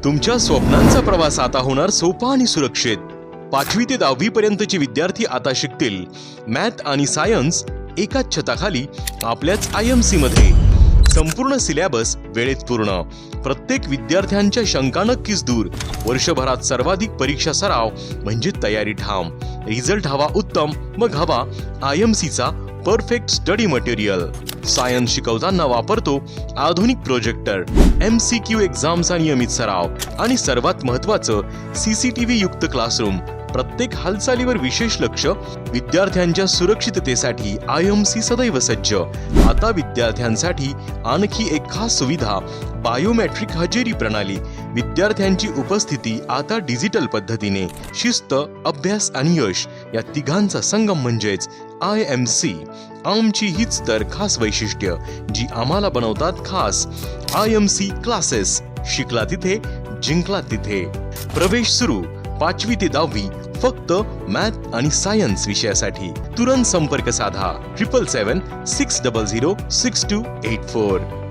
तुमच्या स्वप्नांचा प्रवास आता होणार सोपा आणि सुरक्षित। 5वी ते 10वी पर्यंतचे विद्यार्थी आता शिकतील मॅथ आणि सायन्स एकाच छताखाली आपल्याच IMC मध्ये। संपूर्ण सिलेबस वेळेत पूर्ण, प्रत्येक विद्यार्थ्यांच्या शंका नक्कीच दूर, वर्षभरात सर्वाधिक परीक्षा सराव म्हणजे तयारी ठाम। रिझल्ट हवा उत्तम, मग हवा IMC चा परफेक्ट स्टडी मटेरियल। सायन्स शिकवताना वापरतो आधुनिक प्रोजेक्टर, MCQ एक्झामचा नियमित सराव आणि सर्वात महत्त्वाचं CCTV युक्त क्लासरूम। प्रत्येक हालचालीवर विशेष लक्ष, विद्यार्थ्यांच्या सुरक्षिततेसाठी IMC सदैव सज्ज। आता विद्यार्थ्यांसाठी आणखी एक खास सुविधा, बायोमेट्रिक हजेरी प्रणाली। विद्यार्थ्यांची उपस्थिती आता डिजिटल पद्धतीने। शिस्त, अभ्यास आणि यश या तिघांचा संगम म्हणजेच IMC। आमची हीच तर खास वैशिष्ट्य जी आम्हाला बनवतात खास। IMC क्लासेस, शिकला तिथे जिंकला तिथे। प्रवेश सुरू 5वी ते 10वी फक्त मॅथ आणि सायन्स विषयासाठी। तुरंत संपर्क साधा 777 600 6284।